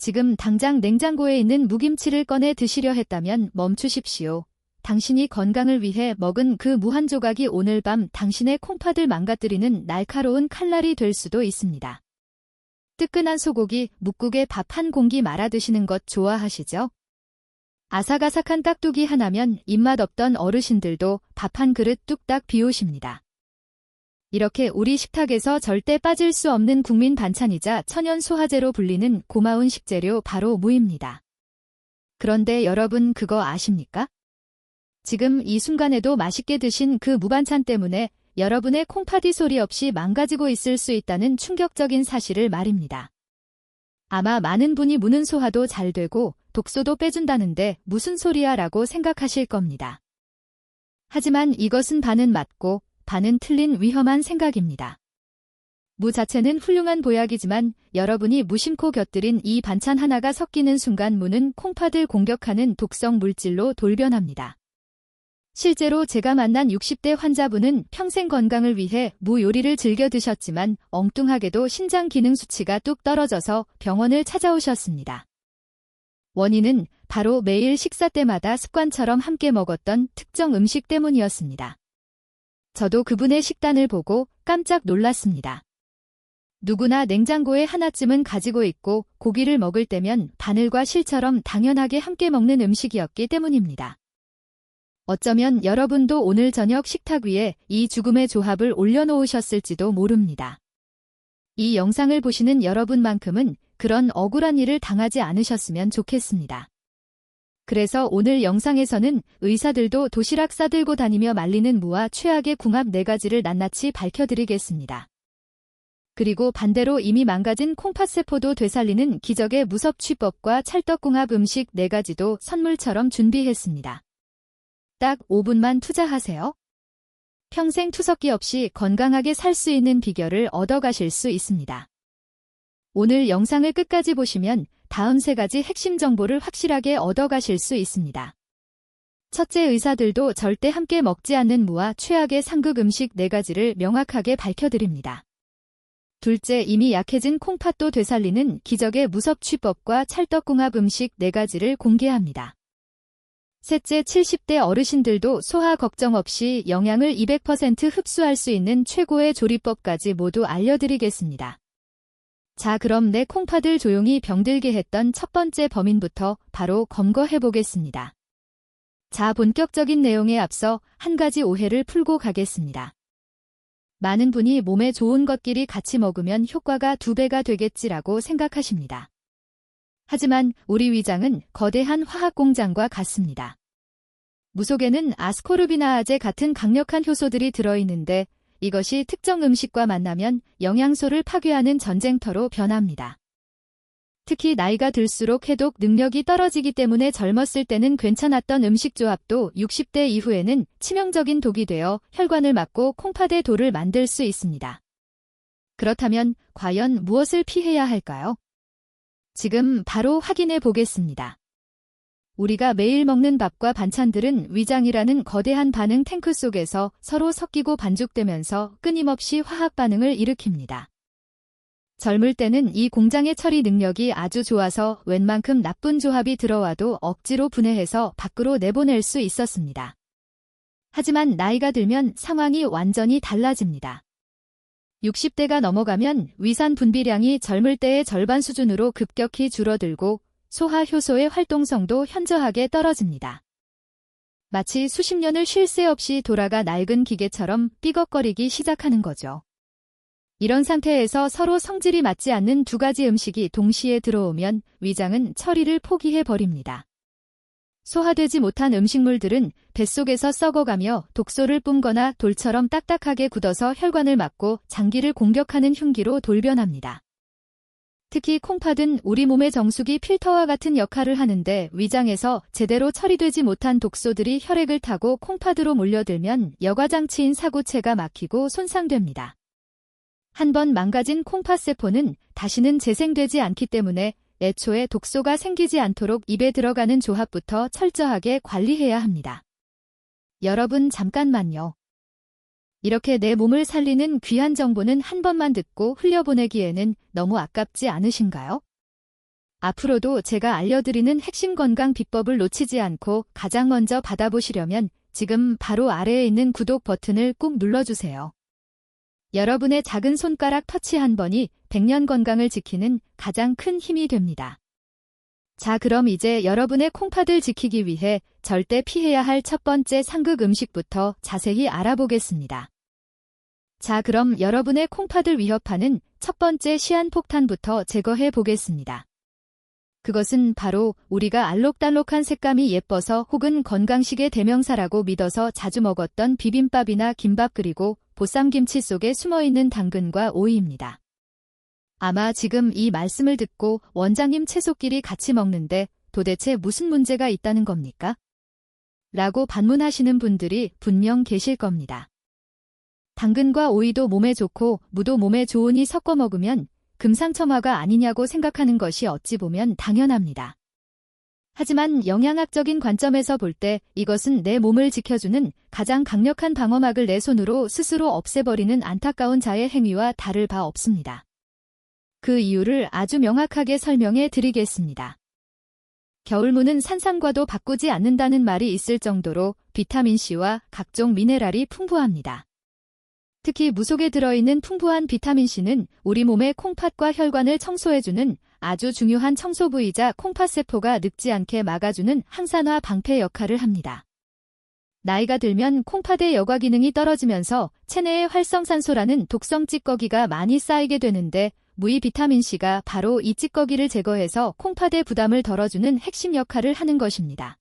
지금 당장 냉장고에 있는 무김치를 꺼내 드시려 했다면 멈추십시오. 당신이 건강을 위해 먹은 그 무한 조각이 오늘 밤 당신의 콩팥을 망가뜨리는 날카로운 칼날이 될 수도 있습니다. 뜨끈한 소고기, 묵국에 밥 한 공기 말아 드시는 것 좋아하시죠? 아삭아삭한 깍두기 하나면 입맛 없던 어르신들도 밥 한 그릇 뚝딱 비우십니다. 이렇게 우리 식탁에서 절대 빠질 수 없는 국민 반찬이자 천연 소화제로 불리는 고마운 식재료 바로 무입니다. 그런데 여러분 그거 아십니까? 지금 이 순간에도 맛있게 드신 그 무반찬 때문에 여러분의 콩팥이 소리 없이 망가지고 있을 수 있다는 충격적인 사실을 말입니다. 아마 많은 분이 무는 소화도 잘 되고 독소도 빼준다는데 무슨 소리야 라고 생각하실 겁니다. 하지만 이것은 반은 맞고 반은 틀린 위험한 생각입니다. 무 자체는 훌륭한 보약이지만 여러분이 무심코 곁들인 이 반찬 하나가 섞이는 순간 무는 콩팥을 공격하는 독성 물질로 돌변합니다. 실제로 제가 만난 60대 환자분은 평생 건강을 위해 무 요리를 즐겨 드셨지만 엉뚱하게도 신장 기능 수치가 뚝 떨어져서 병원을 찾아오셨습니다. 원인은 바로 매일 식사 때마다 습관처럼 함께 먹었던 특정 음식 때문이었습니다. 저도 그분의 식단을 보고 깜짝 놀랐습니다. 누구나 냉장고에 하나쯤은 가지고 있고 고기를 먹을 때면 바늘과 실처럼 당연하게 함께 먹는 음식이었기 때문입니다. 어쩌면 여러분도 오늘 저녁 식탁 위에 이 죽음의 조합을 올려놓으셨을지도 모릅니다. 이 영상을 보시는 여러분만큼은 그런 억울한 일을 당하지 않으셨으면 좋겠습니다. 그래서 오늘 영상에서는 의사들도 도시락 싸들고 다니며 말리는 무와 최악의 궁합 4가지를 낱낱이 밝혀드리겠습니다. 그리고 반대로 이미 망가진 콩팥세포도 되살리는 기적의 무섭취법과 찰떡궁합 음식 4가지도 선물처럼 준비했습니다. 딱 5분만 투자하세요. 평생 투석기 없이 건강하게 살 수 있는 비결을 얻어가실 수 있습니다. 오늘 영상을 끝까지 보시면 다음 3가지 핵심 정보를 확실하게 얻어가실 수 있습니다. 첫째, 의사들도 절대 함께 먹지 않는 무와 최악의 상극 음식 4가지를 명확하게 밝혀드립니다. 둘째, 이미 약해진 콩팥도 되살리는 기적의 무섭취법과 찰떡궁합 음식 4가지를 공개합니다. 셋째, 70대 어르신들도 소화 걱정 없이 영양을 200% 흡수할 수 있는 최고의 조리법까지 모두 알려드리겠습니다. 자, 그럼 내 콩팥을 조용히 병들게 했던 첫 번째 범인부터 바로 검거해보겠습니다. 자, 본격적인 내용에 앞서 한 가지 오해를 풀고 가겠습니다. 많은 분이 몸에 좋은 것끼리 같이 먹으면 효과가 2배가 되겠지라고 생각하십니다. 하지만 우리 위장은 거대한 화학공장과 같습니다. 무 속에는 아스코르비나아제 같은 강력한 효소들이 들어있는데 이것이 특정 음식과 만나면 영양소를 파괴하는 전쟁터로 변합니다. 특히 나이가 들수록 해독 능력이 떨어지기 때문에 젊었을 때는 괜찮았던 음식 조합도 60대 이후에는 치명적인 독이 되어 혈관을 막고 콩팥의 돌을 만들 수 있습니다. 그렇다면 과연 무엇을 피해야 할까요? 지금 바로 확인해 보겠습니다. 우리가 매일 먹는 밥과 반찬들은 위장이라는 거대한 반응 탱크 속에서 서로 섞이고 반죽되면서 끊임없이 화학 반응을 일으킵니다. 젊을 때는 이 공장의 처리 능력이 아주 좋아서 웬만큼 나쁜 조합이 들어와도 억지로 분해해서 밖으로 내보낼 수 있었습니다. 하지만 나이가 들면 상황이 완전히 달라집니다. 60대가 넘어가면 위산 분비량이 젊을 때의 절반 수준으로 급격히 줄어들고 소화 효소의 활동성도 현저하게 떨어집니다. 마치 수십 년을 쉴 새 없이 돌아가 낡은 기계처럼 삐걱거리기 시작하는 거죠. 이런 상태에서 서로 성질이 맞지 않는 2가지 음식이 동시에 들어오면 위장은 처리를 포기해버립니다. 소화되지 못한 음식물들은 뱃속에서 썩어가며 독소를 뿜거나 돌처럼 딱딱하게 굳어서 혈관을 막고 장기를 공격하는 흉기로 돌변합니다. 특히 콩팥은 우리 몸의 정수기 필터와 같은 역할을 하는데 위장에서 제대로 처리되지 못한 독소들이 혈액을 타고 콩팥으로 몰려들면 여과장치인 사구체가 막히고 손상됩니다. 한번 망가진 콩팥세포는 다시는 재생되지 않기 때문에 애초에 독소가 생기지 않도록 입에 들어가는 조합부터 철저하게 관리해야 합니다. 여러분 잠깐만요. 이렇게 내 몸을 살리는 귀한 정보는 한 번만 듣고 흘려보내기에는 너무 아깝지 않으신가요? 앞으로도 제가 알려드리는 핵심 건강 비법을 놓치지 않고 가장 먼저 받아보시려면 지금 바로 아래에 있는 구독 버튼을 꾹 눌러주세요. 여러분의 작은 손가락 터치 한 번이 100년 건강을 지키는 가장 큰 힘이 됩니다. 자, 그럼 이제 여러분의 콩팥을 지키기 위해 절대 피해야 할 첫 번째 상극 음식부터 자세히 알아보겠습니다. 자, 그럼 여러분의 콩팥을 위협하는 첫 번째 시한폭탄부터 제거해 보겠습니다. 그것은 바로 우리가 알록달록한 색감이 예뻐서 혹은 건강식의 대명사라고 믿어서 자주 먹었던 비빔밥이나 김밥 그리고 보쌈김치 속에 숨어있는 당근과 오이입니다. 아마 지금 이 말씀을 듣고 원장님 채소끼리 같이 먹는데 도대체 무슨 문제가 있다는 겁니까? 라고 반문하시는 분들이 분명 계실 겁니다. 당근과 오이도 몸에 좋고 무도 몸에 좋으니 섞어 먹으면 금상첨화가 아니냐고 생각하는 것이 어찌 보면 당연합니다. 하지만 영양학적인 관점에서 볼 때 이것은 내 몸을 지켜주는 가장 강력한 방어막을 내 손으로 스스로 없애버리는 안타까운 자의 행위와 다를 바 없습니다. 그 이유를 아주 명확하게 설명해 드리겠습니다. 겨울무는 산삼과도 바꾸지 않는다는 말이 있을 정도로 비타민C와 각종 미네랄이 풍부합니다. 특히 무 속에 들어있는 풍부한 비타민C는 우리 몸의 콩팥과 혈관을 청소해주는 아주 중요한 청소부이자 콩팥세포가 늙지 않게 막아주는 항산화 방패 역할을 합니다. 나이가 들면 콩팥의 여과 기능이 떨어지면서 체내에 활성산소라는 독성 찌꺼기가 많이 쌓이게 되는데 무의 비타민C가 바로 이 찌꺼기를 제거해서 콩팥의 부담을 덜어주는 핵심 역할을 하는 것입니다.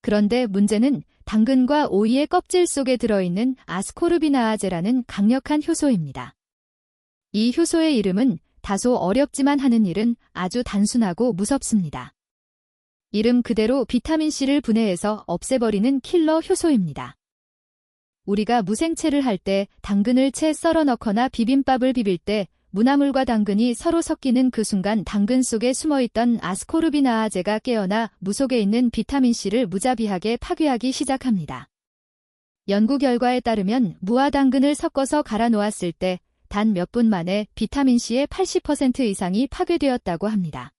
그런데 문제는 당근과 오이의 껍질 속에 들어있는 아스코르비나아제라는 강력한 효소입니다. 이 효소의 이름은 다소 어렵지만 하는 일은 아주 단순하고 무섭습니다. 이름 그대로 비타민C를 분해해서 없애버리는 킬러 효소입니다. 우리가 무생채를 할 때 당근을 채 썰어 넣거나 비빔밥을 비빌 때 무나물과 당근이 서로 섞이는 그 순간 당근 속에 숨어있던 아스코르비나아제가 깨어나 무 속에 있는 비타민C를 무자비하게 파괴하기 시작합니다. 연구 결과에 따르면 무와 당근을 섞어서 갈아 놓았을 때 단 몇 분 만에 비타민C의 80% 이상이 파괴되었다고 합니다.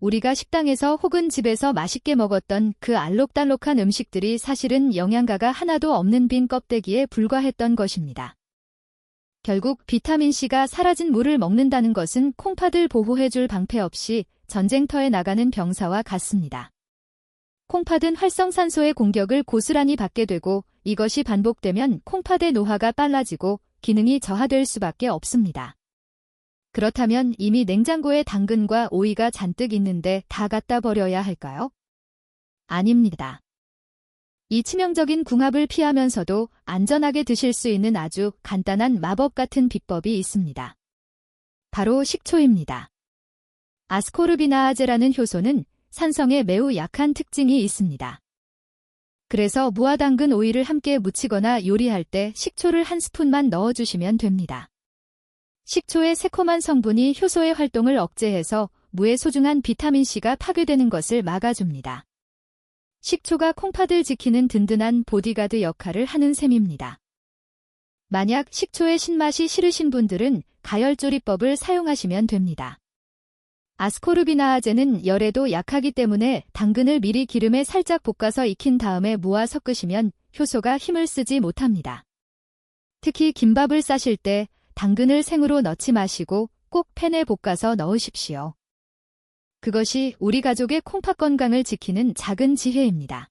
우리가 식당에서 혹은 집에서 맛있게 먹었던 그 알록달록한 음식들이 사실은 영양가가 하나도 없는 빈 껍데기에 불과했던 것입니다. 결국 비타민C가 사라진 무를 먹는다는 것은 콩팥을 보호해줄 방패 없이 전쟁터에 나가는 병사와 같습니다. 콩팥은 활성산소의 공격을 고스란히 받게 되고 이것이 반복되면 콩팥의 노화가 빨라지고 기능이 저하될 수밖에 없습니다. 그렇다면 이미 냉장고에 당근과 오이가 잔뜩 있는데 다 갖다 버려야 할까요? 아닙니다. 이 치명적인 궁합을 피하면서도 안전하게 드실 수 있는 아주 간단한 마법 같은 비법이 있습니다. 바로 식초입니다. 아스코르비나아제라는 효소는 산성에 매우 약한 특징이 있습니다. 그래서 무와 당근 오이를 함께 무치거나 요리할 때 식초를 한 스푼만 넣어주시면 됩니다. 식초의 새콤한 성분이 효소의 활동을 억제해서 무의 소중한 비타민C가 파괴되는 것을 막아줍니다. 식초가 콩팥을 지키는 든든한 보디가드 역할을 하는 셈입니다. 만약 식초의 신맛이 싫으신 분들은 가열조리법을 사용하시면 됩니다. 아스코르비나아제는 열에도 약하기 때문에 당근을 미리 기름에 살짝 볶아서 익힌 다음에 무와 섞으시면 효소가 힘을 쓰지 못합니다. 특히 김밥을 싸실 때 당근을 생으로 넣지 마시고 꼭 팬에 볶아서 넣으십시오. 그것이 우리 가족의 콩팥 건강을 지키는 작은 지혜입니다.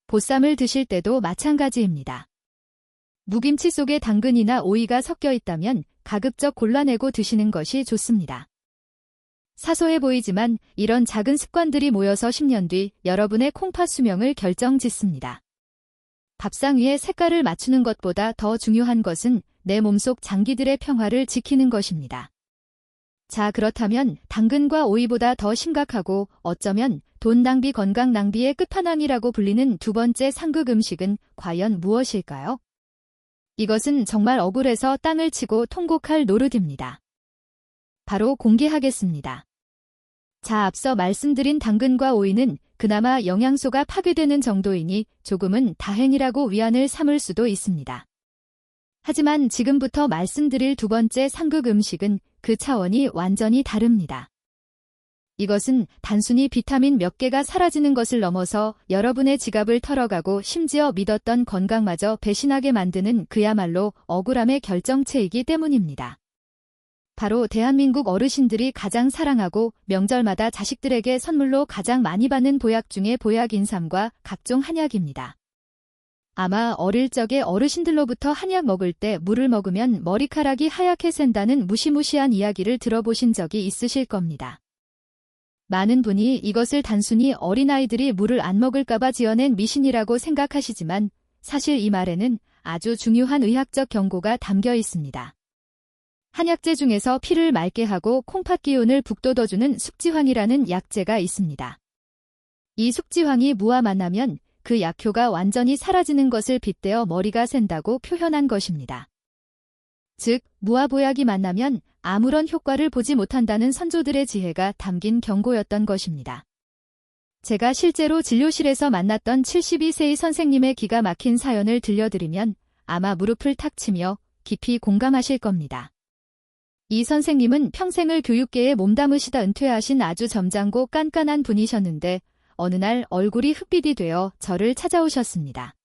보쌈을 드실 때도 마찬가지입니다. 무김치 속에 당근이나 오이가 섞여 있다면 가급적 골라내고 드시는 것이 좋습니다. 사소해 보이지만 이런 작은 습관들이 모여서 10년 뒤 여러분의 콩팥 수명을 결정짓습니다. 밥상 위에 색깔을 맞추는 것보다 더 중요한 것은 내 몸속 장기들의 평화를 지키는 것입니다. 자, 그렇다면 당근과 오이보다 더 심각하고 어쩌면 돈 낭비 건강 낭비의 끝판왕이라고 불리는 두 번째 상극 음식은 과연 무엇일까요? 이것은 정말 억울해서 땅을 치고 통곡할 노릇입니다. 바로 공개하겠습니다. 자, 앞서 말씀드린 당근과 오이는 그나마 영양소가 파괴되는 정도이니 조금은 다행이라고 위안을 삼을 수도 있습니다. 하지만 지금부터 말씀드릴 두 번째 상극 음식은 그 차원이 완전히 다릅니다. 이것은 단순히 비타민 몇 개가 사라지는 것을 넘어서 여러분의 지갑을 털어가고 심지어 믿었던 건강마저 배신하게 만드는 그야말로 억울함의 결정체이기 때문입니다. 바로 대한민국 어르신들이 가장 사랑하고 명절마다 자식들에게 선물로 가장 많이 받는 보약 중에 보약 인삼과 각종 한약입니다. 아마 어릴 적에 어르신들로부터 한약 먹을 때 물을 먹으면 머리카락이 하얗게 샌다는 무시무시한 이야기를 들어보신 적이 있으실 겁니다. 많은 분이 이것을 단순히 어린아이들이 물을 안 먹을까봐 지어낸 미신이라고 생각하시지만 사실 이 말에는 아주 중요한 의학적 경고가 담겨 있습니다. 한약재 중에서 피를 맑게 하고 콩팥 기운을 북돋워주는 숙지황이라는 약재가 있습니다. 이 숙지황이 무와 만나면 그 약효가 완전히 사라지는 것을 빗대어 머리가 샌다고 표현한 것입니다. 즉, 무와 보약이 만나면 아무런 효과를 보지 못한다는 선조들의 지혜가 담긴 경고였던 것입니다. 제가 실제로 진료실에서 만났던 72세의 선생님의 기가 막힌 사연을 들려드리면 아마 무릎을 탁 치며 깊이 공감하실 겁니다. 이 선생님은 평생을 교육계에 몸담으시다 은퇴하신 아주 점잖고 깐깐한 분이셨는데 어느 날 얼굴이 흑빛이 되어 저를 찾아오셨습니다.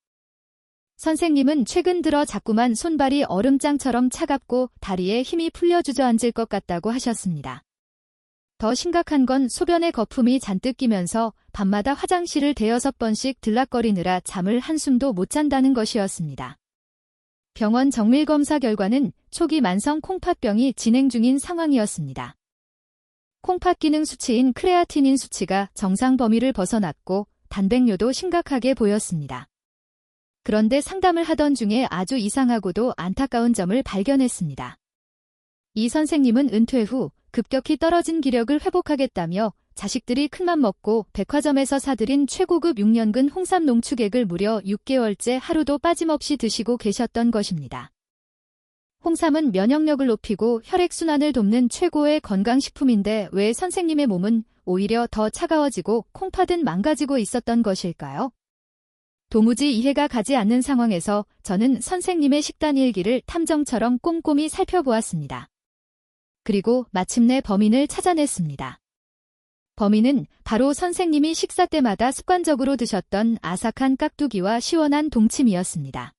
선생님은 최근 들어 자꾸만 손발이 얼음장처럼 차갑고 다리에 힘이 풀려 주저앉을 것 같다고 하셨습니다. 더 심각한 건 소변에 거품이 잔뜩 끼면서 밤마다 화장실을 대여섯 번씩 들락거리느라 잠을 한숨도 못 잔다는 것이었습니다. 병원 정밀검사 결과는 초기 만성 콩팥병이 진행 중인 상황이었습니다. 콩팥 기능 수치인 크레아티닌 수치가 정상 범위를 벗어났고 단백뇨도 심각하게 보였습니다. 그런데 상담을 하던 중에 아주 이상하고도 안타까운 점을 발견했습니다. 이 선생님은 은퇴 후 급격히 떨어진 기력을 회복하겠다며 자식들이 큰맘 먹고 백화점에서 사들인 최고급 6년근 홍삼 농축액을 무려 6개월째 하루도 빠짐없이 드시고 계셨던 것입니다. 홍삼은 면역력을 높이고 혈액순환을 돕는 최고의 건강식품인데 왜 선생님의 몸은 오히려 더 차가워지고 콩팥은 망가지고 있었던 것일까요? 도무지 이해가 가지 않는 상황에서 저는 선생님의 식단 일기를 탐정처럼 꼼꼼히 살펴보았습니다. 그리고 마침내 범인을 찾아냈습니다. 범인은 바로 선생님이 식사 때마다 습관적으로 드셨던 아삭한 깍두기와 시원한 동치미였습니다.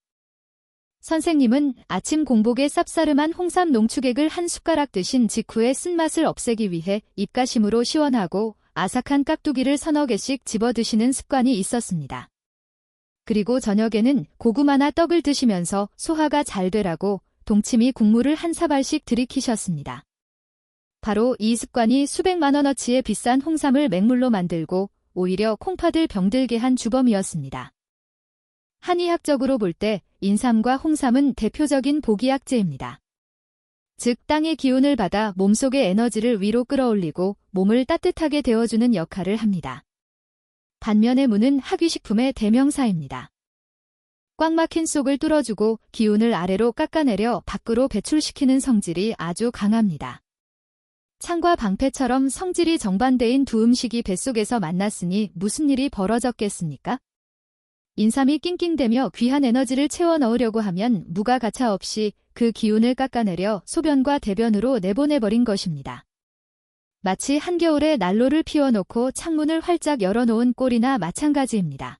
선생님은 아침 공복에 쌉싸름한 홍삼 농축액을 한 숟가락 드신 직후에 쓴맛을 없애기 위해 입가심으로 시원하고 아삭한 깍두기를 서너 개씩 집어 드시는 습관이 있었습니다. 그리고 저녁에는 고구마나 떡을 드시면서 소화가 잘 되라고 동치미 국물을 한 사발씩 들이키셨습니다. 바로 이 습관이 수백만 원어치의 비싼 홍삼을 맹물로 만들고 오히려 콩팥을 병들게 한 주범이었습니다. 한의학적으로 볼 때 인삼과 홍삼은 대표적인 보기약재입니다. 즉 땅의 기운을 받아 몸속의 에너지를 위로 끌어올리고 몸을 따뜻하게 데워주는 역할을 합니다. 반면에 무는 학위식품의 대명사입니다. 꽉 막힌 속을 뚫어주고 기운을 아래로 깎아내려 밖으로 배출시키는 성질이 아주 강합니다. 창과 방패처럼 성질이 정반대인 두 음식이 뱃속에서 만났으니 무슨 일이 벌어졌겠습니까? 인삼이 낑낑대며 귀한 에너지를 채워 넣으려고 하면 무가 가차없이 그 기운을 깎아내려 소변과 대변으로 내보내버린 것입니다. 마치 한겨울에 난로를 피워놓고 창문을 활짝 열어놓은 꼴이나 마찬가지입니다.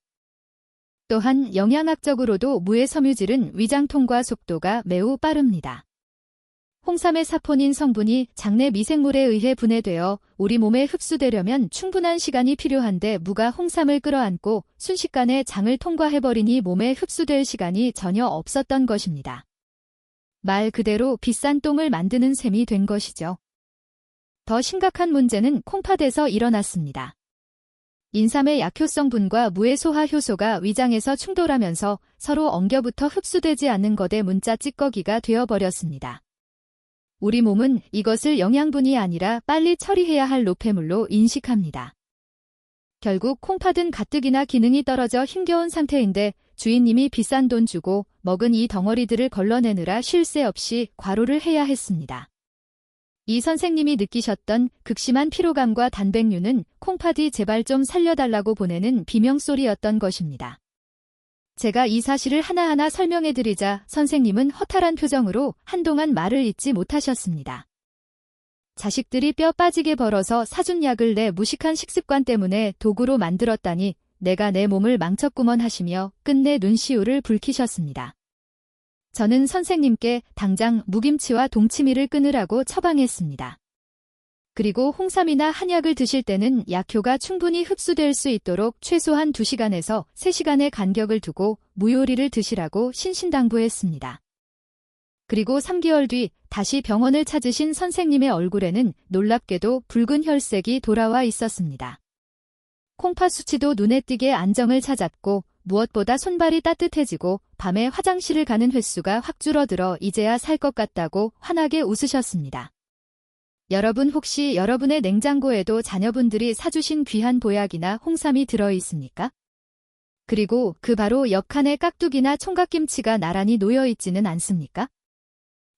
또한 영양학적으로도 무의 섬유질은 위장통과 속도가 매우 빠릅니다. 홍삼의 사포닌 성분이 장내 미생물에 의해 분해되어 우리 몸에 흡수되려면 충분한 시간이 필요한데 무가 홍삼을 끌어안고 순식간에 장을 통과해버리니 몸에 흡수될 시간이 전혀 없었던 것입니다. 말 그대로 비싼 똥을 만드는 셈이 된 것이죠. 더 심각한 문제는 콩팥에서 일어났습니다. 인삼의 약효성분과 무의 소화 효소가 위장에서 충돌하면서 서로 엉겨붙어 흡수되지 않는 것에 문자 찌꺼기가 되어버렸습니다. 우리 몸은 이것을 영양분이 아니라 빨리 처리해야 할 노폐물로 인식합니다. 결국 콩팥은 가뜩이나 기능이 떨어져 힘겨운 상태인데 주인님이 비싼 돈 주고 먹은 이 덩어리들을 걸러내느라 쉴 새 없이 과로를 해야 했습니다. 이 선생님이 느끼셨던 극심한 피로감과 단백뇨는 콩팥이 제발 좀 살려달라고 보내는 비명소리였던 것입니다. 제가 이 사실을 하나하나 설명해드리자 선생님은 허탈한 표정으로 한동안 말을 잇지 못하셨습니다. 자식들이 뼈 빠지게 벌어서 사준 약을 내 무식한 식습관 때문에 도구로 만들었다니 내가 내 몸을 망쳤구먼 하시며 끝내 눈시울을 붉히셨습니다. 저는 선생님께 당장 무김치와 동치미를 끊으라고 처방했습니다. 그리고 홍삼이나 한약을 드실 때는 약효가 충분히 흡수될 수 있도록 최소한 2시간에서 3시간의 간격을 두고 무요리를 드시라고 신신당부했습니다. 그리고 3개월 뒤 다시 병원을 찾으신 선생님의 얼굴에는 놀랍게도 붉은 혈색이 돌아와 있었습니다. 콩팥 수치도 눈에 띄게 안정을 찾았고 무엇보다 손발이 따뜻해지고 밤에 화장실을 가는 횟수가 확 줄어들어 이제야 살 것 같다고 환하게 웃으셨습니다. 여러분 혹시 여러분의 냉장고에도 자녀분들이 사주신 귀한 보약이나 홍삼이 들어있습니까? 그리고 그 바로 옆 칸에 깍두기나 총각김치가 나란히 놓여있지는 않습니까?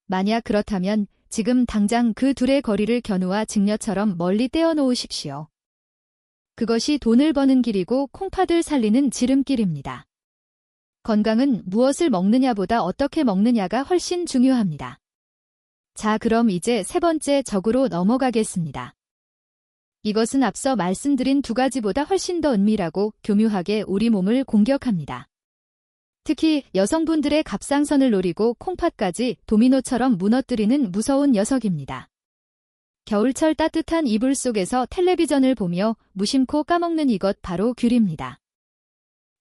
만약 그렇다면 지금 당장 그 둘의 거리를 견우와 직녀처럼 멀리 떼어놓으십시오. 그것이 돈을 버는 길이고 콩팥을 살리는 지름길입니다. 건강은 무엇을 먹느냐보다 어떻게 먹느냐가 훨씬 중요합니다. 자, 그럼 이제 3번째 적으로 넘어가겠습니다. 이것은 앞서 말씀드린 2가지보다 훨씬 더 은밀하고 교묘하게 우리 몸을 공격합니다. 특히 여성분들의 갑상선을 노리고 콩팥까지 도미노처럼 무너뜨리는 무서운 녀석입니다. 겨울철 따뜻한 이불 속에서 텔레비전을 보며 무심코 까먹는 이것 바로 귤입니다.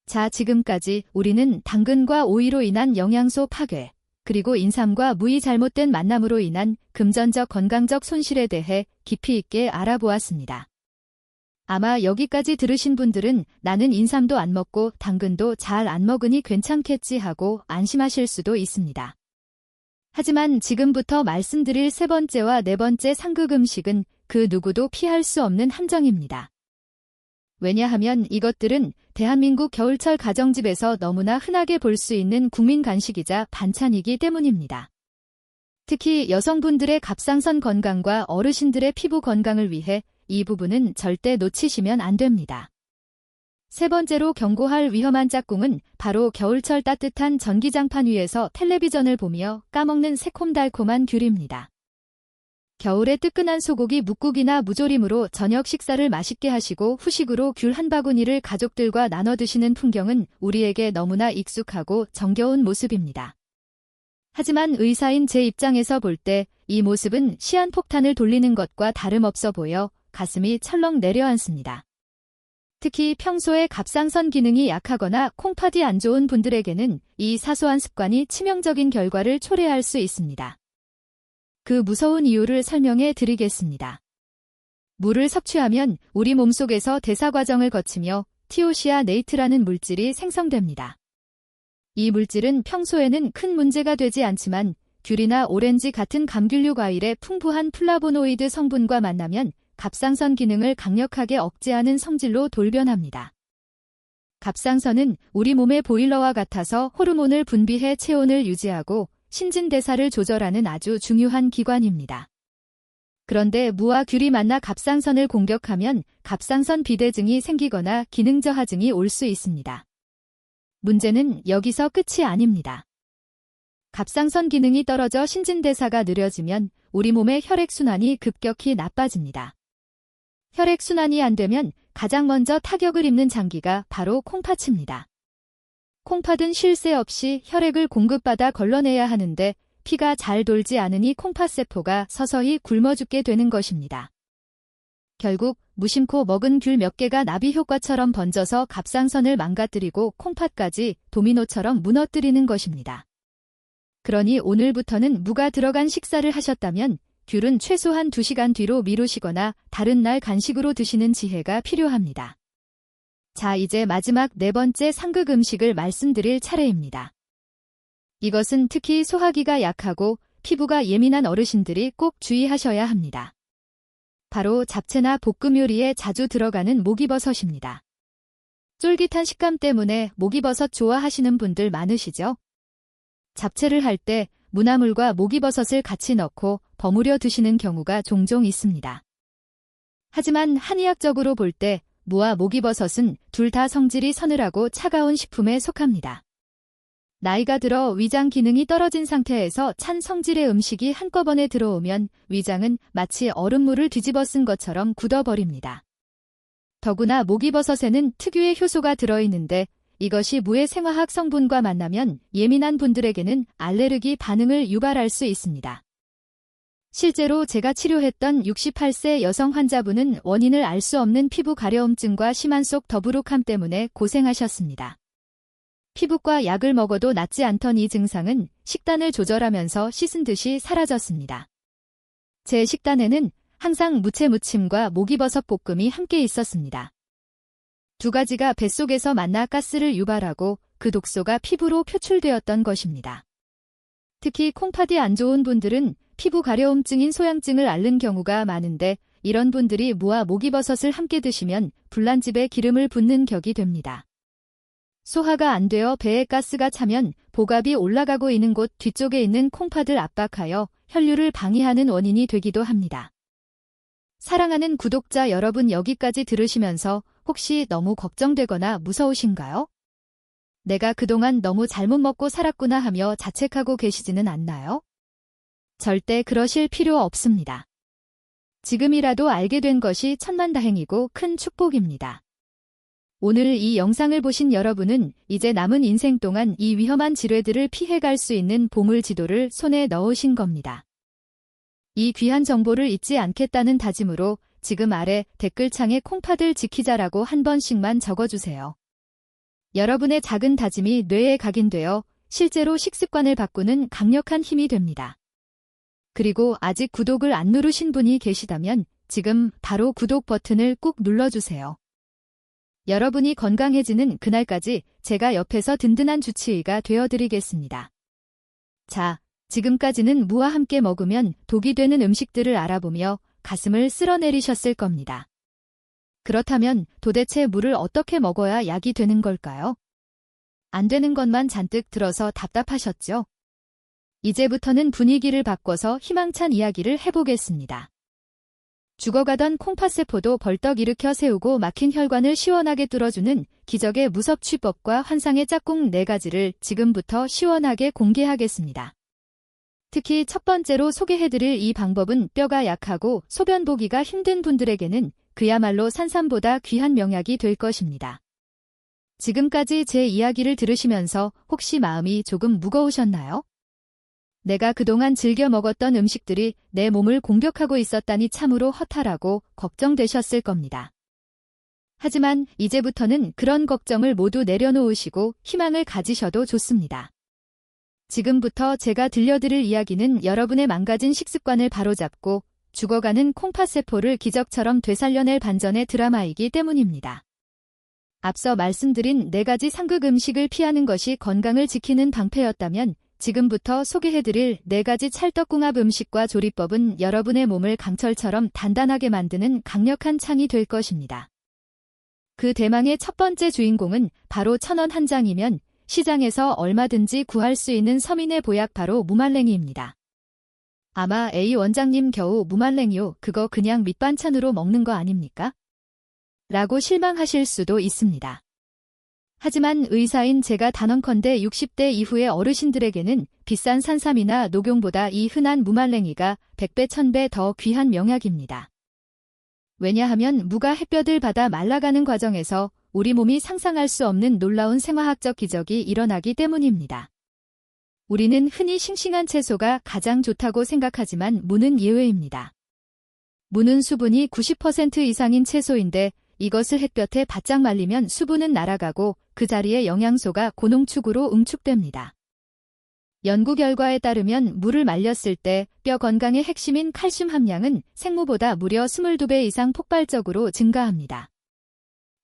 자, 지금까지 우리는 당근과 오이로 인한 영양소 파괴, 그리고 인삼과 무의 잘못된 만남으로 인한 금전적 건강적 손실에 대해 깊이 있게 알아보았습니다. 아마 여기까지 들으신 분들은 나는 인삼도 안 먹고 당근도 잘 안 먹으니 괜찮겠지 하고 안심하실 수도 있습니다. 하지만 지금부터 말씀드릴 3번째와 4번째 상극 음식은 그 누구도 피할 수 없는 함정입니다. 왜냐하면 이것들은 대한민국 겨울철 가정집에서 너무나 흔하게 볼 수 있는 국민 간식이자 반찬이기 때문입니다. 특히 여성분들의 갑상선 건강과 어르신들의 피부 건강을 위해 이 부분은 절대 놓치시면 안 됩니다. 3번째로 경고할 위험한 짝꿍은 바로 겨울철 따뜻한 전기장판 위에서 텔레비전을 보며 까먹는 새콤달콤한 귤입니다. 겨울에 뜨끈한 소고기 묵국이나 무조림으로 저녁 식사를 맛있게 하시고 후식으로 귤 한 바구니를 가족들과 나눠 드시는 풍경은 우리에게 너무나 익숙하고 정겨운 모습입니다. 하지만 의사인 제 입장에서 볼 때 이 모습은 시한폭탄을 돌리는 것과 다름없어 보여 가슴이 철렁 내려앉습니다. 특히 평소에 갑상선 기능이 약하거나 콩팥이 안 좋은 분들에게는 이 사소한 습관이 치명적인 결과를 초래할 수 있습니다. 그 무서운 이유를 설명해 드리겠습니다. 물을 섭취하면 우리 몸속에서 대사 과정을 거치며 티오시아네이트라는 물질이 생성됩니다. 이 물질은 평소에는 큰 문제가 되지 않지만 귤이나 오렌지 같은 감귤류 과일의 풍부한 플라보노이드 성분과 만나면 갑상선 기능을 강력하게 억제하는 성질로 돌변합니다. 갑상선은 우리 몸의 보일러와 같아서 호르몬을 분비해 체온을 유지하고 신진대사를 조절하는 아주 중요한 기관입니다. 그런데 무와 귤이 만나 갑상선을 공격하면 갑상선 비대증이 생기거나 기능 저하증이 올 수 있습니다. 문제는 여기서 끝이 아닙니다. 갑상선 기능이 떨어져 신진대사가 느려지면 우리 몸의 혈액순환이 급격히 나빠집니다. 혈액순환이 안 되면 가장 먼저 타격을 입는 장기가 바로 콩팥입니다. 콩팥은 쉴 새 없이 혈액을 공급받아 걸러내야 하는데 피가 잘 돌지 않으니 콩팥세포가 서서히 굶어 죽게 되는 것입니다. 결국 무심코 먹은 귤 몇 개가 나비 효과처럼 번져서 갑상선을 망가뜨리고 콩팥까지 도미노처럼 무너뜨리는 것입니다. 그러니 오늘부터는 무가 들어간 식사를 하셨다면 귤은 최소한 2시간 뒤로 미루시거나 다른 날 간식으로 드시는 지혜가 필요합니다. 자, 이제 마지막 4번째 상극 음식을 말씀드릴 차례입니다. 이것은 특히 소화기가 약하고 피부가 예민한 어르신들이 꼭 주의하셔야 합니다. 바로 잡채나 볶음 요리에 자주 들어가는 목이버섯입니다. 쫄깃한 식감 때문에 목이버섯 좋아하시는 분들 많으시죠? 잡채를 할 때 무나물과 목이버섯을 같이 넣고 버무려 드시는 경우가 종종 있습니다. 하지만 한의학적으로 볼 때 무와 목이버섯은 둘 다 성질이 서늘하고 차가운 식품에 속합니다. 나이가 들어 위장 기능이 떨어진 상태에서 찬 성질의 음식이 한꺼번에 들어오면 위장은 마치 얼음물을 뒤집어 쓴 것처럼 굳어버립니다. 더구나 목이버섯에는 특유의 효소가 들어있는데 이것이 무의 생화학 성분과 만나면 예민한 분들에게는 알레르기 반응을 유발할 수 있습니다. 실제로 제가 치료했던 68세 여성 환자분은 원인을 알 수 없는 피부 가려움증과 심한 속 더부룩함 때문에 고생하셨습니다. 피부과 약을 먹어도 낫지 않던 이 증상은 식단을 조절하면서 씻은 듯이 사라졌습니다. 제 식단에는 항상 무채무침과 목이버섯 볶음이 함께 있었습니다. 두 가지가 뱃속에서 만나 가스를 유발하고 그 독소가 피부로 표출되었던 것입니다. 특히 콩팥이 안 좋은 분들은 피부 가려움증인 소양증을 앓는 경우가 많은데 이런 분들이 무와 목이버섯을 함께 드시면 불난집에 기름을 붓는 격이 됩니다. 소화가 안 되어 배에 가스가 차면 복압이 올라가고 있는 곳 뒤쪽에 있는 콩팥을 압박하여 혈류를 방해하는 원인이 되기도 합니다. 사랑하는 구독자 여러분, 여기까지 들으시면서 혹시 너무 걱정되거나 무서우신가요? 내가 그동안 너무 잘못 먹고 살았구나 하며 자책하고 계시지는 않나요? 절대 그러실 필요 없습니다. 지금이라도 알게 된 것이 천만다행이고 큰 축복입니다. 오늘 이 영상을 보신 여러분은 이제 남은 인생 동안 이 위험한 질환들을 피해갈 수 있는 보물지도를 손에 넣으신 겁니다. 이 귀한 정보를 잊지 않겠다는 다짐으로 지금 아래 댓글창에 콩팥을 지키자라고 한 번씩만 적어주세요. 여러분의 작은 다짐이 뇌에 각인되어 실제로 식습관을 바꾸는 강력한 힘이 됩니다. 그리고 아직 구독을 안 누르신 분이 계시다면 지금 바로 구독 버튼을 꾹 눌러주세요. 여러분이 건강해지는 그날까지 제가 옆에서 든든한 주치의가 되어드리겠습니다. 자, 지금까지는 무와 함께 먹으면 독이 되는 음식들을 알아보며 가슴을 쓸어내리셨을 겁니다. 그렇다면 도대체 무를 어떻게 먹어야 약이 되는 걸까요? 안 되는 것만 잔뜩 들어서 답답하셨죠? 이제부터는 분위기를 바꿔서 희망찬 이야기를 해보겠습니다. 죽어가던 콩팥세포도 벌떡 일으켜 세우고 막힌 혈관을 시원하게 뚫어주는 기적의 무섭취법과 환상의 짝꿍 4가지를 지금부터 시원하게 공개하겠습니다. 특히 첫 번째로 소개해드릴 이 방법은 뼈가 약하고 소변 보기가 힘든 분들에게는 그야말로 산삼보다 귀한 명약이 될 것입니다. 지금까지 제 이야기를 들으시면서 혹시 마음이 조금 무거우셨나요? 내가 그동안 즐겨 먹었던 음식들이 내 몸을 공격하고 있었다니 참으로 허탈하고 걱정되셨을 겁니다. 하지만 이제부터는 그런 걱정을 모두 내려놓으시고 희망을 가지셔도 좋습니다. 지금부터 제가 들려드릴 이야기는 여러분의 망가진 식습관을 바로잡고 죽어가는 콩팥세포를 기적처럼 되살려낼 반전의 드라마이기 때문입니다. 앞서 말씀드린 4가지 상극 음식을 피하는 것이 건강을 지키는 방패였다면 지금부터 소개해드릴 4가지 찰떡궁합 음식과 조리법은 여러분의 몸을 강철처럼 단단하게 만드는 강력한 창이 될 것입니다. 그 대망의 첫 번째 주인공은 바로 1,000원 한 장이면 시장에서 얼마든지 구할 수 있는 서민의 보약, 바로 무말랭이입니다. 아마 A 원장님, 겨우 무말랭이요? 그거 그냥 밑반찬으로 먹는 거 아닙니까? 라고 실망하실 수도 있습니다. 하지만 의사인 제가 단언컨대 60대 이후의 어르신들에게는 비싼 산삼이나 녹용보다 이 흔한 무말랭이가 100배, 1000배 더 귀한 명약입니다. 왜냐하면 무가 햇볕을 받아 말라가는 과정에서 우리 몸이 상상할 수 없는 놀라운 생화학적 기적이 일어나기 때문입니다. 우리는 흔히 싱싱한 채소가 가장 좋다고 생각하지만 무는 예외입니다. 무는 수분이 90% 이상인 채소인데 이것을 햇볕에 바짝 말리면 수분은 날아가고 그 자리에 영양소가 고농축으로 응축됩니다. 연구 결과에 따르면 무를 말렸을 때 뼈 건강의 핵심인 칼슘 함량은 생무보다 무려 22배 이상 폭발적으로 증가합니다.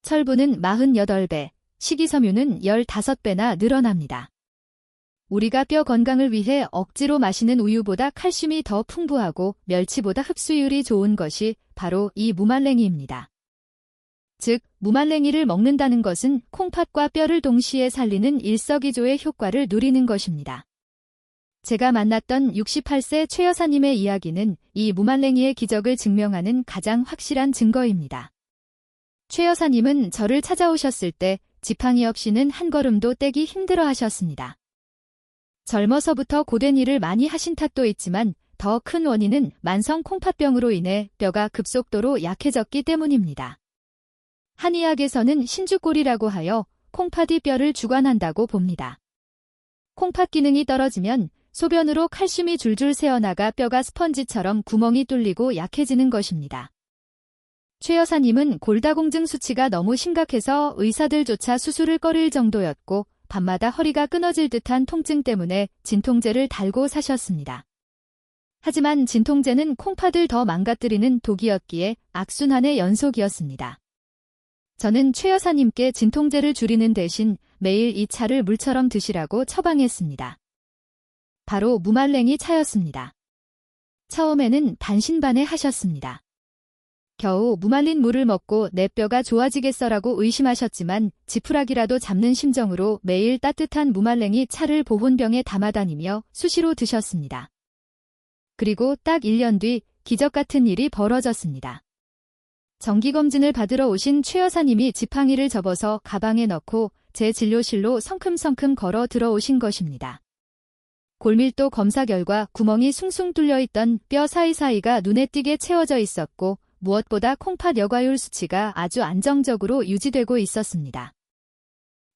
철분은 48배, 식이섬유는 15배나 늘어납니다. 우리가 뼈 건강을 위해 억지로 마시는 우유보다 칼슘이 더 풍부하고 멸치보다 흡수율이 좋은 것이 바로 이 무말랭이입니다. 즉, 무말랭이를 먹는다는 것은 콩팥과 뼈를 동시에 살리는 일석이조의 효과를 누리는 것입니다. 제가 만났던 68세 최 여사님의 이야기는 이 무말랭이의 기적을 증명하는 가장 확실한 증거입니다. 최 여사님은 저를 찾아오셨을 때 지팡이 없이는 한 걸음도 떼기 힘들어 하셨습니다. 젊어서부터 고된 일을 많이 하신 탓도 있지만 더 큰 원인은 만성 콩팥병으로 인해 뼈가 급속도로 약해졌기 때문입니다. 한의학에서는 신주골이라고 하여 콩팥이 뼈를 주관한다고 봅니다. 콩팥 기능이 떨어지면 소변으로 칼슘이 줄줄 새어나가 뼈가 스펀지처럼 구멍이 뚫리고 약해지는 것입니다. 최 여사님은 골다공증 수치가 너무 심각해서 의사들조차 수술을 꺼릴 정도였고 밤마다 허리가 끊어질 듯한 통증 때문에 진통제를 달고 사셨습니다. 하지만 진통제는 콩팥을 더 망가뜨리는 독이었기에 악순환의 연속이었습니다. 저는 최 여사님께 진통제를 줄이는 대신 매일 이 차를 물처럼 드시라고 처방했습니다. 바로 무말랭이 차였습니다. 처음에는 반신반의하셨습니다. 겨우 무말린 물을 먹고 내 뼈가 좋아지겠어라고 의심하셨지만 지푸라기라도 잡는 심정으로 매일 따뜻한 무말랭이 차를 보온병에 담아 다니며 수시로 드셨습니다. 그리고 딱 1년 뒤 기적 같은 일이 벌어졌습니다. 정기검진을 받으러 오신 최 여사님이 지팡이를 접어서 가방에 넣고 제 진료실로 성큼성큼 걸어 들어오신 것입니다. 골밀도 검사 결과 구멍이 숭숭 뚫려있던 뼈 사이사이가 눈에 띄게 채워져 있었고 무엇보다 콩팥 여과율 수치가 아주 안정적으로 유지되고 있었습니다.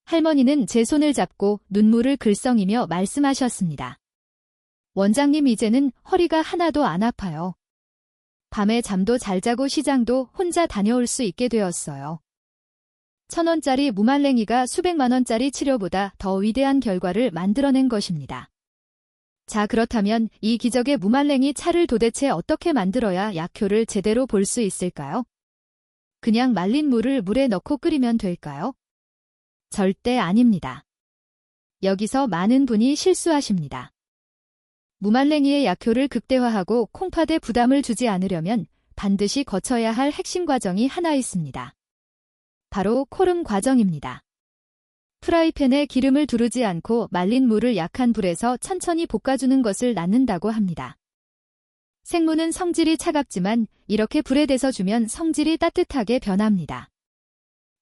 할머니는 제 손을 잡고 눈물을 글썽이며 말씀하셨습니다. 원장님, 이제는 허리가 하나도 안 아파요. 밤에 잠도 잘 자고 시장도 혼자 다녀올 수 있게 되었어요. 1,000원짜리 무말랭이가 수백만 원짜리 치료보다 더 위대한 결과를 만들어낸 것입니다. 자, 그렇다면 이 기적의 무말랭이 차를 도대체 어떻게 만들어야 약효를 제대로 볼 수 있을까요? 그냥 말린 물을 물에 넣고 끓이면 될까요? 절대 아닙니다. 여기서 많은 분이 실수하십니다. 무말랭이의 약효를 극대화하고 콩팥에 부담을 주지 않으려면 반드시 거쳐야 할 핵심 과정이 하나 있습니다. 바로 코름 과정입니다. 프라이팬에 기름을 두르지 않고 말린 물을 약한 불에서 천천히 볶아주는 것을 낳는다고 합니다. 생무는 성질이 차갑지만 이렇게 불에 대서 주면 성질이 따뜻하게 변합니다.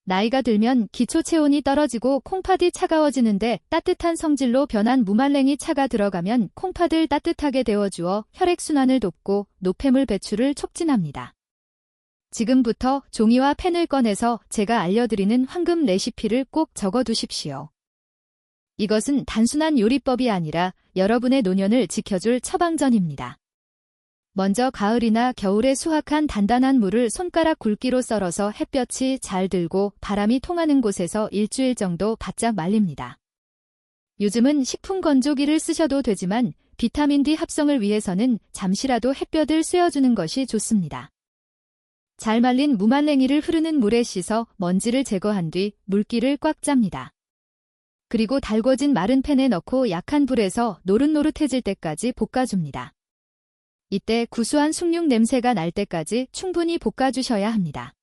나이가 들면 기초 체온이 떨어지고 콩팥이 차가워지는데 따뜻한 성질로 변한 무말랭이 차가 들어가면 콩팥을 따뜻하게 데워주어 혈액순환을 돕고 노폐물 배출을 촉진합니다. 지금부터 종이와 펜을 꺼내서 제가 알려드리는 황금 레시피를 꼭 적어두십시오. 이것은 단순한 요리법이 아니라 여러분의 노년을 지켜줄 처방전입니다. 먼저 가을이나 겨울에 수확한 단단한 물을 손가락 굵기로 썰어서 햇볕이 잘 들고 바람이 통하는 곳에서 일주일 정도 바짝 말립니다. 요즘은 식품 건조기를 쓰셔도 되지만 비타민 D 합성을 위해서는 잠시라도 햇볕을 쐬어주는 것이 좋습니다. 잘 말린 무말랭이를 흐르는 물에 씻어 먼지를 제거한 뒤 물기를 꽉 짭니다. 그리고 달궈진 마른 팬에 넣고 약한 불에서 노릇노릇해질 때까지 볶아줍니다. 이때 구수한 숭늉 냄새가 날 때까지 충분히 볶아주셔야 합니다.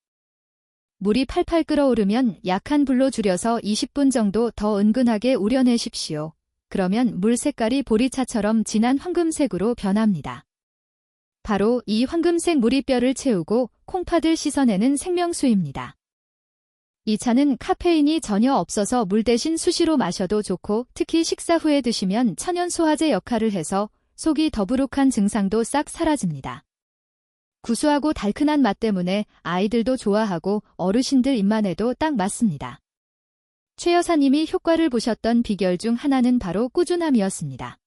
물이 팔팔 끓어오르면 약한 불로 줄여서 20분 정도 더 은근하게 우려내십시오. 그러면 물 색깔이 보리차처럼 진한 황금색으로 변합니다. 바로 이 황금색 물이 뼈를 채우고 콩팥을 씻어내는 생명수입니다. 이 차는 카페인이 전혀 없어서 물 대신 수시로 마셔도 좋고 특히 식사 후에 드시면 천연소화제 역할을 해서 속이 더부룩한 증상도 싹 사라집니다. 구수하고 달큰한 맛 때문에 아이들도 좋아하고 어르신들 입맛에도 딱 맞습니다. 최 여사님이 효과를 보셨던 비결 중 하나는 바로 꾸준함이었습니다.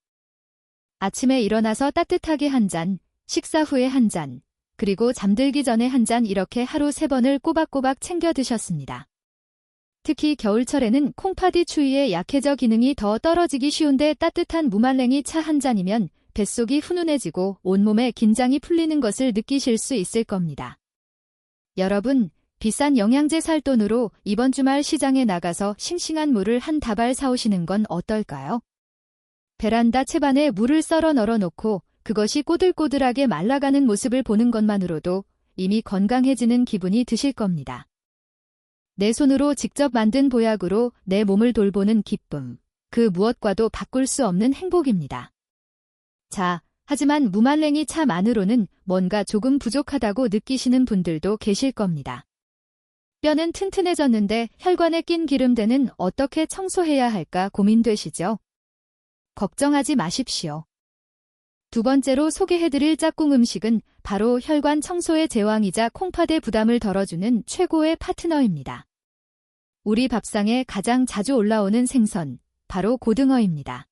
아침에 일어나서 따뜻하게 한 잔, 식사 후에 한 잔, 그리고 잠들기 전에 한 잔 이렇게 하루 3번을 꼬박꼬박 챙겨 드셨습니다. 특히 겨울철에는 콩팥이 추위에 약해져 기능이 더 떨어지기 쉬운데 따뜻한 무말랭이 차 한 잔이면 뱃속이 훈훈해지고 온몸에 긴장이 풀리는 것을 느끼실 수 있을 겁니다. 여러분, 비싼 영양제 살 돈으로 이번 주말 시장에 나가서 싱싱한 물을 한 다발 사오시는 건 어떨까요? 베란다 채반에 물을 썰어 널어놓고 그것이 꼬들꼬들하게 말라가는 모습을 보는 것만으로도 이미 건강해지는 기분이 드실 겁니다. 내 손으로 직접 만든 보약으로 내 몸을 돌보는 기쁨, 그 무엇과도 바꿀 수 없는 행복입니다. 자, 하지만 무말랭이 차만으로는 뭔가 조금 부족하다고 느끼시는 분들도 계실 겁니다. 뼈는 튼튼해졌는데 혈관에 낀 기름때는 어떻게 청소해야 할까 고민되시죠? 걱정하지 마십시오. 두 번째로 소개해드릴 짝꿍 음식은 바로 혈관 청소의 제왕이자 콩팥의 부담을 덜어주는 최고의 파트너입니다. 우리 밥상에 가장 자주 올라오는 생선, 바로 고등어입니다.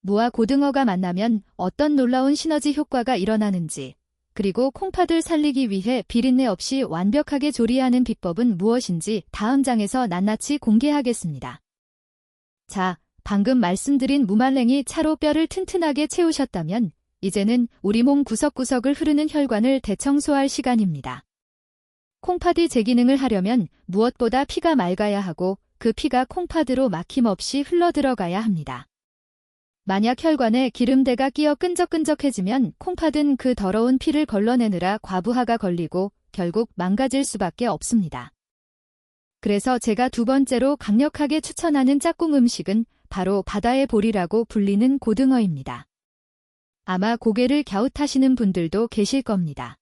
무와 고등어가 만나면 어떤 놀라운 시너지 효과가 일어나는지, 그리고 콩팥을 살리기 위해 비린내 없이 완벽하게 조리하는 비법은 무엇인지 다음 장에서 낱낱이 공개하겠습니다. 자, 방금 말씀드린 무말랭이 차로 뼈를 튼튼하게 채우셨다면 이제는 우리 몸 구석구석을 흐르는 혈관을 대청소할 시간입니다. 콩팥이 제 기능을 하려면 무엇보다 피가 맑아야 하고 그 피가 콩팥으로 막힘없이 흘러들어가야 합니다. 만약 혈관에 기름대가 끼어 끈적끈적해지면 콩팥은 그 더러운 피를 걸러내느라 과부하가 걸리고 결국 망가질 수밖에 없습니다. 그래서 제가 두 번째로 강력하게 추천하는 짝꿍 음식은 바로 바다의 볼이라고 불리는 고등어입니다. 아마 고개를 갸웃하시는 분들도 계실 겁니다.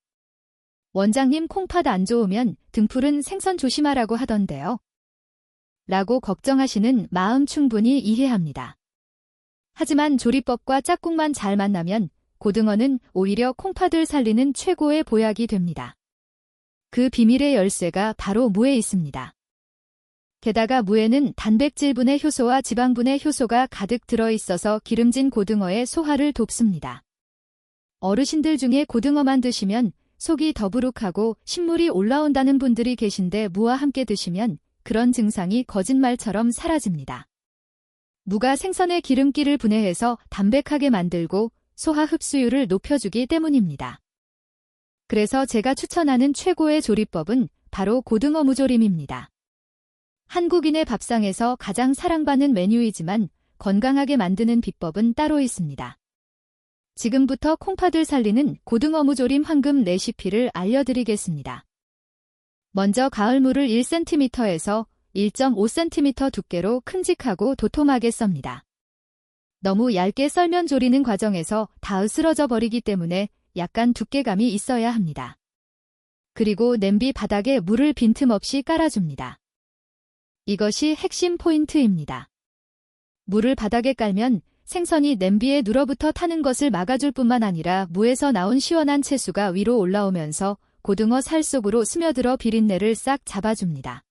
원장님 콩팥 안 좋으면 등푸른 생선 조심하라고 하던데요. 라고 걱정하시는 마음 충분히 이해합니다. 하지만 조리법과 짝꿍만 잘 만나면 고등어는 오히려 콩팥을 살리는 최고의 보약이 됩니다. 그 비밀의 열쇠가 바로 무에 있습니다. 게다가 무에는 단백질분의 효소와 지방분의 효소가 가득 들어있어서 기름진 고등어의 소화를 돕습니다. 어르신들 중에 고등어만 드시면 속이 더부룩하고 신물이 올라온다는 분들이 계신데 무와 함께 드시면 그런 증상이 거짓말처럼 사라집니다. 무가 생선의 기름기를 분해해서 담백하게 만들고 소화 흡수율을 높여주기 때문입니다. 그래서 제가 추천하는 최고의 조리법은 바로 고등어 무조림입니다. 한국인의 밥상에서 가장 사랑받는 메뉴이지만 건강하게 만드는 비법은 따로 있습니다. 지금부터 콩팥을 살리는 고등어 무조림 황금 레시피를 알려드리겠습니다. 먼저 가을무를 1cm에서 1.5cm 두께로 큼직하고 도톰하게 썹니다. 너무 얇게 썰면 조리는 과정에서 다 으스러져 버리기 때문에 약간 두께감이 있어야 합니다. 그리고 냄비 바닥에 물을 빈틈없이 깔아줍니다. 이것이 핵심 포인트입니다. 물을 바닥에 깔면 생선이 냄비에 눌어붙어 타는 것을 막아줄 뿐만 아니라 무에서 나온 시원한 채수가 위로 올라오면서 고등어 살 속으로 스며들어 비린내를 싹 잡아줍니다.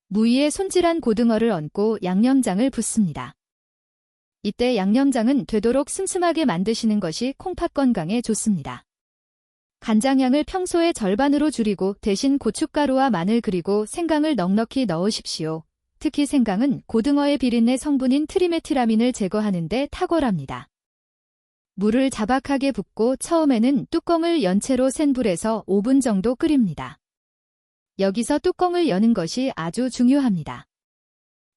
무 위에 손질한 고등어를 얹고 양념장을 붓습니다. 이때 양념장은 되도록 슴슴하게 만드시는 것이 콩팥 건강에 좋습니다. 간장량을 평소의 절반으로 줄이고 대신 고춧가루와 마늘 그리고 생강을 넉넉히 넣으십시오. 특히 생강은 고등어의 비린내 성분인 트리메티라민을 제거하는 데 탁월합니다. 물을 자박하게 붓고 처음에는 뚜껑을 연 채로 센 불에서 5분 정도 끓입니다. 여기서 뚜껑을 여는 것이 아주 중요합니다.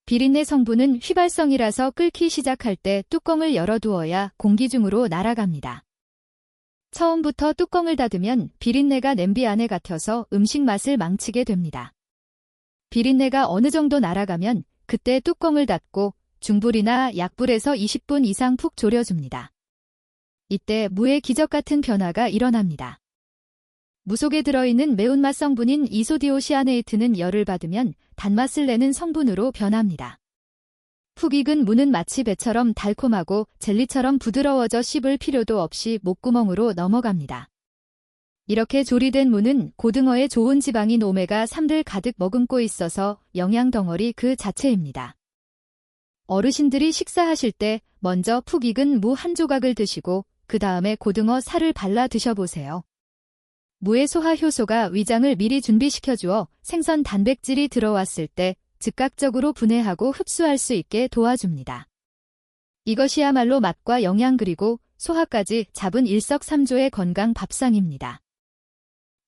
비린내 성분은 휘발성이라서 끓기 시작할 때 뚜껑을 열어두어야 공기 중으로 날아갑니다. 처음부터 뚜껑을 닫으면 비린내가 냄비 안에 갇혀서 음식 맛을 망치게 됩니다. 비린내가 어느 정도 날아가면 그때 뚜껑을 닫고 중불이나 약불에서 20분 이상 푹 졸여줍니다. 이때 무의 기적 같은 변화가 일어납니다. 무 속에 들어있는 매운맛 성분인 이소디오시아네이트는 열을 받으면 단맛을 내는 성분으로 변합니다. 푹 익은 무는 마치 배처럼 달콤하고 젤리처럼 부드러워져 씹을 필요도 없이 목구멍으로 넘어갑니다. 이렇게 조리된 무는 고등어의 좋은 지방인 오메가3를 가득 머금고 있어서 영양 덩어리 그 자체입니다. 어르신들이 식사하실 때 먼저 푹 익은 무 한 조각을 드시고 그 다음에 고등어 살을 발라 드셔보세요. 무의 소화 효소가 위장을 미리 준비시켜주어 생선 단백질이 들어왔을 때 즉각적으로 분해하고 흡수할 수 있게 도와줍니다. 이것이야말로 맛과 영양 그리고 소화까지 잡은 일석삼조의 건강 밥상입니다.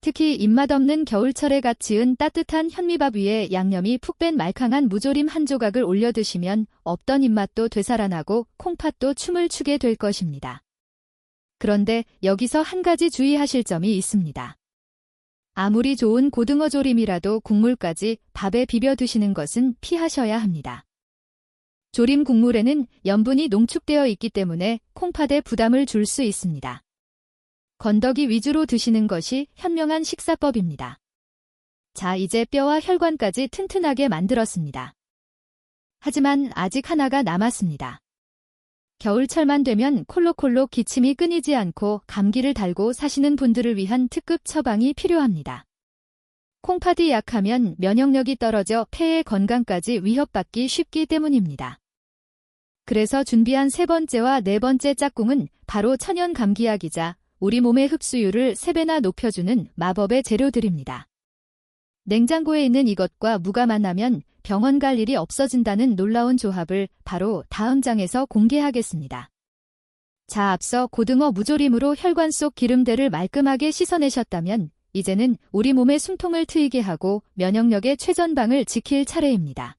특히 입맛 없는 겨울철에 갓 지은 따뜻한 현미밥 위에 양념이 푹 뺀 말캉한 무조림 한 조각을 올려 드시면 없던 입맛도 되살아나고 콩팥도 춤을 추게 될 것입니다. 그런데 여기서 한 가지 주의하실 점이 있습니다. 아무리 좋은 고등어 조림이라도 국물까지 밥에 비벼 드시는 것은 피하셔야 합니다. 조림 국물에는 염분이 농축되어 있기 때문에 콩팥에 부담을 줄 수 있습니다. 건더기 위주로 드시는 것이 현명한 식사법입니다. 자, 이제 뼈와 혈관까지 튼튼하게 만들었습니다. 하지만 아직 하나가 남았습니다. 겨울철만 되면 콜록콜록 기침이 끊이지 않고 감기를 달고 사시는 분들을 위한 특급 처방이 필요합니다. 콩팥이 약하면 면역력이 떨어져 폐의 건강까지 위협받기 쉽기 때문입니다. 그래서 준비한 세 번째와 네 번째 짝꿍은 바로 천연 감기약이자 우리 몸의 흡수율을 3배나 높여주는 마법의 재료들입니다. 냉장고에 있는 이것과 무가 만나면 병원 갈 일이 없어진다는 놀라운 조합을 바로 다음 장에서 공개하겠습니다. 자, 앞서 고등어 무조림으로 혈관 속 기름들을 말끔하게 씻어내셨다면 이제는 우리 몸의 숨통을 트이게 하고 면역력의 최전방을 지킬 차례입니다.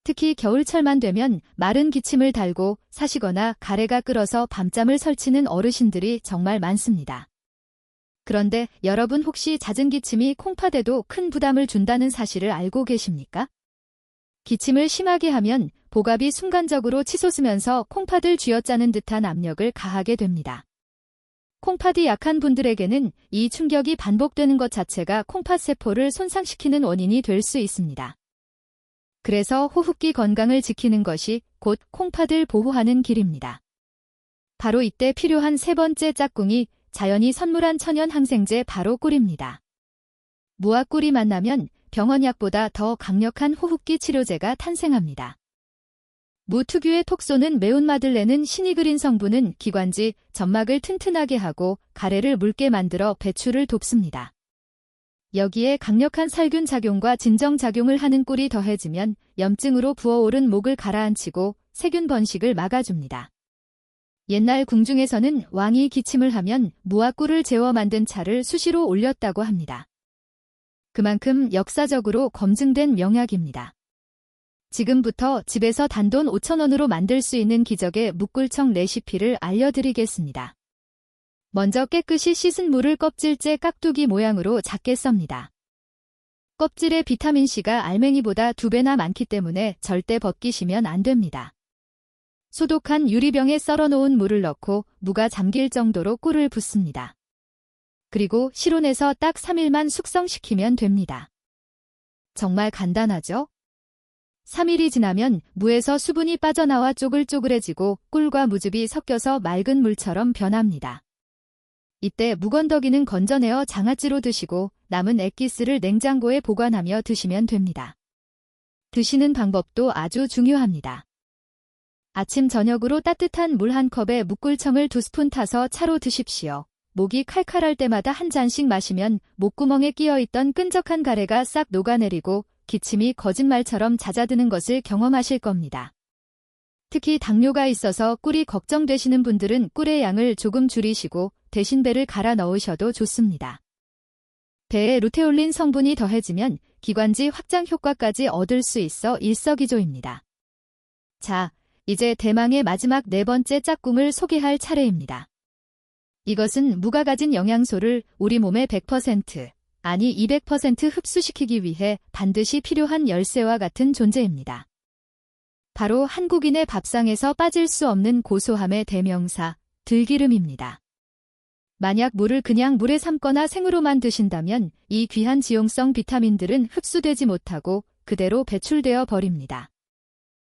특히 겨울철만 되면 마른 기침을 달고 사시거나 가래가 끓어서 밤잠을 설치는 어르신들이 정말 많습니다. 그런데 여러분 혹시 잦은 기침이 콩팥에도 큰 부담을 준다는 사실을 알고 계십니까? 기침을 심하게 하면 복압이 순간적으로 치솟으면서 콩팥을 쥐어짜는 듯한 압력을 가하게 됩니다. 콩팥이 약한 분들에게는 이 충격이 반복되는 것 자체가 콩팥 세포를 손상시키는 원인이 될 수 있습니다. 그래서 호흡기 건강을 지키는 것이 곧 콩팥을 보호하는 길입니다. 바로 이때 필요한 세 번째 짝꿍이 자연이 선물한 천연 항생제 바로 꿀입니다. 무와 꿀이 만나면 병원약보다 더 강력한 호흡기 치료제가 탄생합니다. 무 특유의 톡 쏘는 매운맛을 내는 시니그린 성분은 기관지, 점막을 튼튼하게 하고 가래를 묽게 만들어 배출을 돕습니다. 여기에 강력한 살균 작용과 진정 작용을 하는 꿀이 더해지면 염증으로 부어오른 목을 가라앉히고 세균 번식을 막아줍니다. 옛날 궁중에서는 왕이 기침을 하면 무와 꿀을 재워 만든 차를 수시로 올렸다고 합니다. 그만큼 역사적으로 검증된 명약입니다. 지금부터 집에서 단돈 5,000원으로 만들 수 있는 기적의 무꿀청 레시피를 알려드리겠습니다. 먼저 깨끗이 씻은 무를 껍질째 깍두기 모양으로 작게 썹니다. 껍질에 비타민C가 알맹이보다 2배나 많기 때문에 절대 벗기시면 안 됩니다. 소독한 유리병에 썰어놓은 물을 넣고 무가 잠길 정도로 꿀을 붓습니다. 그리고 실온에서 딱 3일만 숙성시키면 됩니다. 정말 간단하죠? 3일이 지나면 무에서 수분이 빠져나와 쪼글쪼글해지고 꿀과 무즙이 섞여서 맑은 물처럼 변합니다. 이때 무건더기는 건져내어 장아찌로 드시고 남은 액기스를 냉장고에 보관하며 드시면 됩니다. 드시는 방법도 아주 중요합니다. 아침 저녁으로 따뜻한 물 한 컵에 무꿀청을 2스푼 타서 차로 드십시오. 목이 칼칼할 때마다 한 잔씩 마시면 목구멍에 끼어있던 끈적한 가래가 싹 녹아내리고 기침이 거짓말처럼 잦아드는 것을 경험하실 겁니다. 특히 당뇨가 있어서 꿀이 걱정되시는 분들은 꿀의 양을 조금 줄이시고 대신 배를 갈아 넣으셔도 좋습니다. 배에 루테올린 성분이 더해지면 기관지 확장 효과까지 얻을 수 있어 일석이조입니다. 자, 이제 대망의 마지막 네 번째 짝꿍을 소개할 차례입니다. 이것은 무가 가진 영양소를 우리 몸에 100%, 아니 200% 흡수시키기 위해 반드시 필요한 열쇠와 같은 존재입니다. 바로 한국인의 밥상에서 빠질 수 없는 고소함의 대명사, 들기름입니다. 만약 무를 그냥 물에 삶거나 생으로만 드신다면 이 귀한 지용성 비타민들은 흡수되지 못하고 그대로 배출되어 버립니다.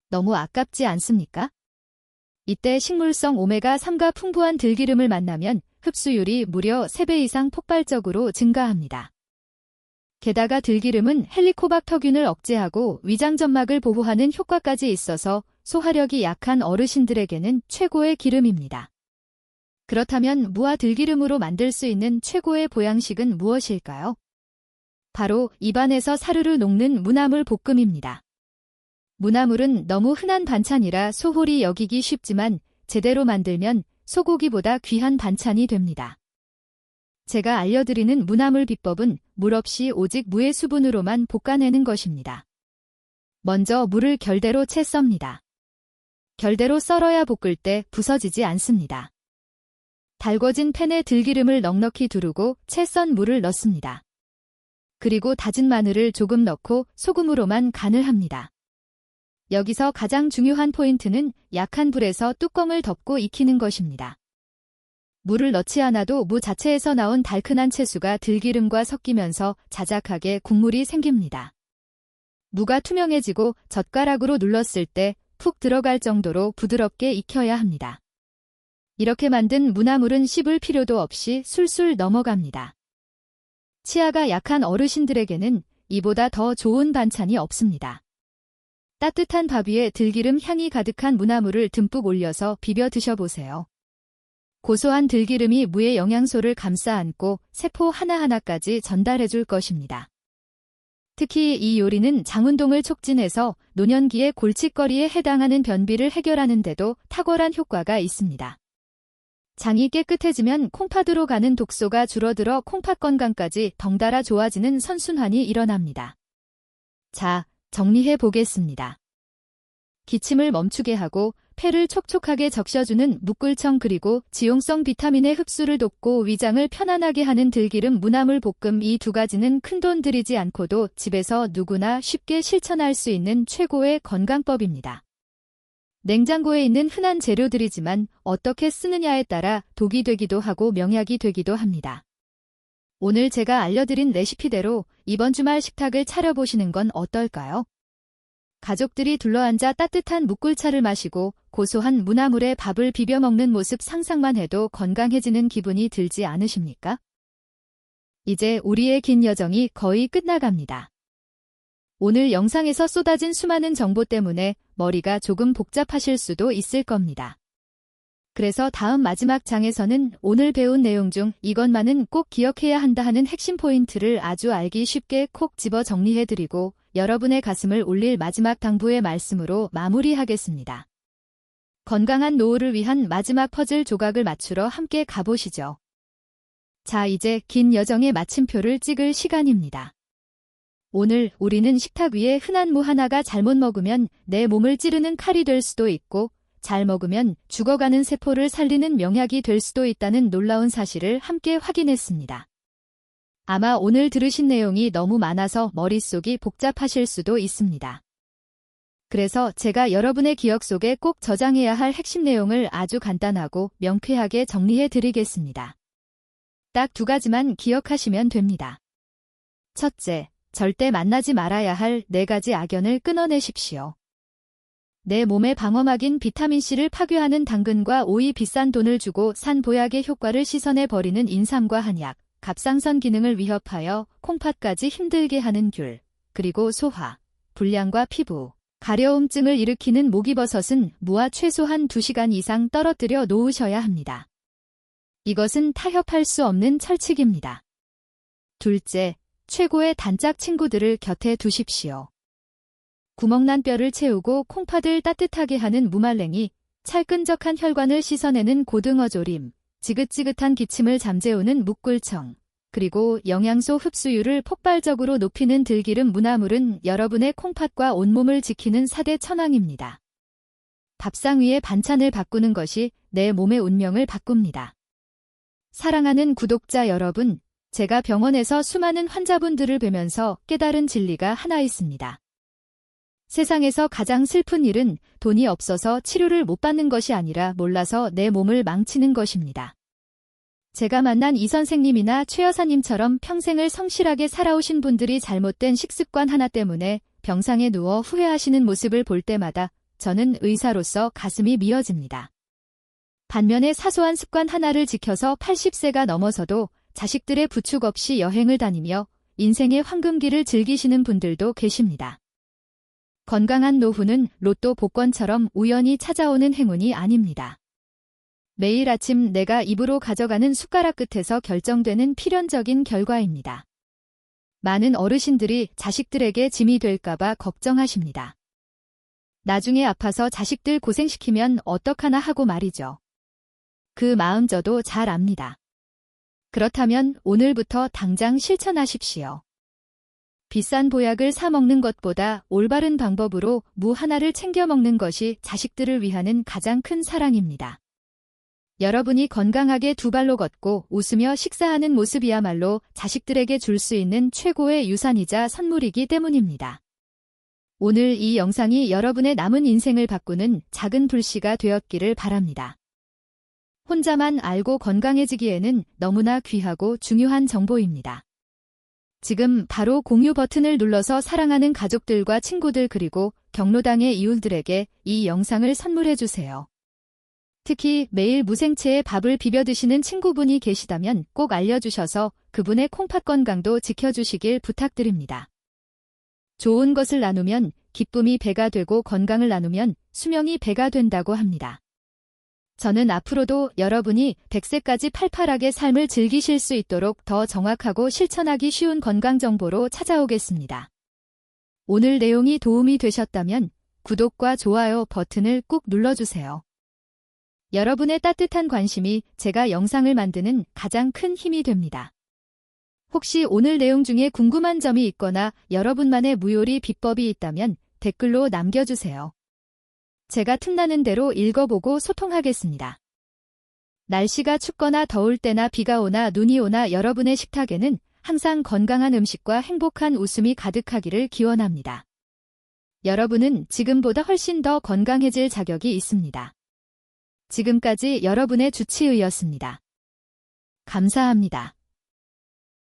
너무 아깝지 않습니까? 이때 식물성 오메가3가 풍부한 들기름을 만나면 흡수율이 무려 3배 이상 폭발적으로 증가합니다. 게다가 들기름은 헬리코박터균을 억제하고 위장점막을 보호하는 효과까지 있어서 소화력이 약한 어르신들에게는 최고의 기름입니다. 그렇다면 무와 들기름으로 만들 수 있는 최고의 보양식은 무엇일까요? 바로 입안에서 사르르 녹는 무나물 볶음입니다. 무나물은 너무 흔한 반찬이라 소홀히 여기기 쉽지만 제대로 만들면 소고기보다 귀한 반찬이 됩니다. 제가 알려드리는 무나물 비법은 물 없이 오직 무의 수분으로만 볶아내는 것입니다. 먼저 무를 결대로 채 썹니다. 결대로 썰어야 볶을 때 부서지지 않습니다. 달궈진 팬에 들기름을 넉넉히 두르고 채 썬 무를 넣습니다. 그리고 다진 마늘을 조금 넣고 소금으로만 간을 합니다. 여기서 가장 중요한 포인트는 약한 불에서 뚜껑을 덮고 익히는 것입니다. 물을 넣지 않아도 무 자체에서 나온 달큰한 채수가 들기름과 섞이면서 자작하게 국물이 생깁니다. 무가 투명해지고 젓가락으로 눌렀을 때 푹 들어갈 정도로 부드럽게 익혀야 합니다. 이렇게 만든 무나물은 씹을 필요도 없이 술술 넘어갑니다. 치아가 약한 어르신들에게는 이보다 더 좋은 반찬이 없습니다. 따뜻한 밥 위에 들기름 향이 가득한 무나물을 듬뿍 올려서 비벼 드셔보세요. 고소한 들기름이 무의 영양소를 감싸 안고 세포 하나하나까지 전달해줄 것입니다. 특히 이 요리는 장운동을 촉진해서 노년기의 골칫거리에 해당하는 변비를 해결하는 데도 탁월한 효과가 있습니다. 장이 깨끗해지면 콩팥으로 가는 독소가 줄어들어 콩팥 건강까지 덩달아 좋아지는 선순환이 일어납니다. 자, 정리해 보겠습니다. 기침을 멈추게 하고 폐를 촉촉하게 적셔주는 무꿀청 그리고 지용성 비타민의 흡수를 돕고 위장을 편안하게 하는 들기름 무나물 볶음 이 두 가지는 큰돈 들이지 않고도 집에서 누구나 쉽게 실천할 수 있는 최고의 건강법입니다. 냉장고에 있는 흔한 재료들이지만 어떻게 쓰느냐에 따라 독이 되기도 하고 명약이 되기도 합니다. 오늘 제가 알려드린 레시피대로 이번 주말 식탁을 차려보시는 건 어떨까요? 가족들이 둘러앉아 따뜻한 묵꿀차를 마시고 고소한 무나물에 밥을 비벼 먹는 모습 상상만 해도 건강해지는 기분이 들지 않으십니까? 이제 우리의 긴 여정이 거의 끝나갑니다. 오늘 영상에서 쏟아진 수많은 정보 때문에 머리가 조금 복잡하실 수도 있을 겁니다. 그래서 다음 마지막 장에서는 오늘 배운 내용 중 이것만은 꼭 기억해야 한다 하는 핵심 포인트를 아주 알기 쉽게 콕 집어 정리해드리고 여러분의 가슴을 울릴 마지막 당부의 말씀으로 마무리하겠습니다. 건강한 노후를 위한 마지막 퍼즐 조각을 맞추러 함께 가보시죠. 자, 이제 긴 여정의 마침표를 찍을 시간입니다. 오늘 우리는 식탁 위에 흔한 무 하나가 잘못 먹으면 내 몸을 찌르는 칼이 될 수도 있고 잘 먹으면 죽어가는 세포를 살리는 명약이 될 수도 있다는 놀라운 사실을 함께 확인했습니다. 아마 오늘 들으신 내용이 너무 많아서 머릿속이 복잡하실 수도 있습니다. 그래서 제가 여러분의 기억 속에 꼭 저장해야 할 핵심 내용을 아주 간단하고 명쾌하게 정리해 드리겠습니다. 딱 두 가지만 기억하시면 됩니다. 첫째, 절대 만나지 말아야 할 4가지 악연을 끊어내십시오. 내 몸의 방어막인 비타민C를 파괴하는 당근과 오이 비싼 돈을 주고 산 보약의 효과를 씻어내버리는 인삼과 한약, 갑상선 기능을 위협하여 콩팥까지 힘들게 하는 귤, 그리고 소화, 불량과 피부, 가려움증을 일으키는 목이버섯은 무와 최소한 2시간 이상 떨어뜨려 놓으셔야 합니다. 이것은 타협할 수 없는 철칙입니다. 둘째, 최고의 단짝 친구들을 곁에 두십시오. 구멍난 뼈를 채우고 콩팥을 따뜻하게 하는 무말랭이, 찰끈적한 혈관을 씻어내는 고등어조림, 지긋지긋한 기침을 잠재우는 묵꿀청, 그리고 영양소 흡수율을 폭발적으로 높이는 들기름 무나물은 여러분의 콩팥과 온몸을 지키는 4대 천왕입니다. 밥상 위에 반찬을 바꾸는 것이 내 몸의 운명을 바꿉니다. 사랑하는 구독자 여러분, 제가 병원에서 수많은 환자분들을 뵈면서 깨달은 진리가 하나 있습니다. 세상에서 가장 슬픈 일은 돈이 없어서 치료를 못 받는 것이 아니라 몰라서 내 몸을 망치는 것입니다. 제가 만난 이 선생님이나 최 여사님처럼 평생을 성실하게 살아오신 분들이 잘못된 식습관 하나 때문에 병상에 누워 후회하시는 모습을 볼 때마다 저는 의사로서 가슴이 미어집니다. 반면에 사소한 습관 하나를 지켜서 80세가 넘어서도 자식들의 부축 없이 여행을 다니며 인생의 황금기를 즐기시는 분들도 계십니다. 건강한 노후는 로또 복권처럼 우연히 찾아오는 행운이 아닙니다. 매일 아침 내가 입으로 가져가는 숟가락 끝에서 결정되는 필연적인 결과입니다. 많은 어르신들이 자식들에게 짐이 될까봐 걱정하십니다. 나중에 아파서 자식들 고생시키면 어떡하나 하고 말이죠. 그 마음 저도 잘 압니다. 그렇다면 오늘부터 당장 실천하십시오. 비싼 보약을 사 먹는 것보다 올바른 방법으로 무 하나를 챙겨 먹는 것이 자식들을 위하는 가장 큰 사랑입니다. 여러분이 건강하게 두 발로 걷고 웃으며 식사하는 모습이야말로 자식들에게 줄 수 있는 최고의 유산이자 선물이기 때문입니다. 오늘 이 영상이 여러분의 남은 인생을 바꾸는 작은 불씨가 되었기를 바랍니다. 혼자만 알고 건강해지기에는 너무나 귀하고 중요한 정보입니다. 지금 바로 공유 버튼을 눌러서 사랑하는 가족들과 친구들 그리고 경로당의 이웃들에게 이 영상을 선물해주세요. 특히 매일 무생채에 밥을 비벼 드시는 친구분이 계시다면 꼭 알려주셔서 그분의 콩팥 건강도 지켜주시길 부탁드립니다. 좋은 것을 나누면 기쁨이 배가 되고 건강을 나누면 수명이 배가 된다고 합니다. 저는 앞으로도 여러분이 100세까지 팔팔하게 삶을 즐기실 수 있도록 더 정확하고 실천하기 쉬운 건강 정보로 찾아오겠습니다. 오늘 내용이 도움이 되셨다면 구독과 좋아요 버튼을 꾹 눌러주세요. 여러분의 따뜻한 관심이 제가 영상을 만드는 가장 큰 힘이 됩니다. 혹시 오늘 내용 중에 궁금한 점이 있거나 여러분만의 무요리 비법이 있다면 댓글로 남겨주세요. 제가 틈나는 대로 읽어보고 소통하겠습니다. 날씨가 춥거나 더울 때나 비가 오나 눈이 오나 여러분의 식탁에는 항상 건강한 음식과 행복한 웃음이 가득하기를 기원합니다. 여러분은 지금보다 훨씬 더 건강해질 자격이 있습니다. 지금까지 여러분의 주치의였습니다. 감사합니다.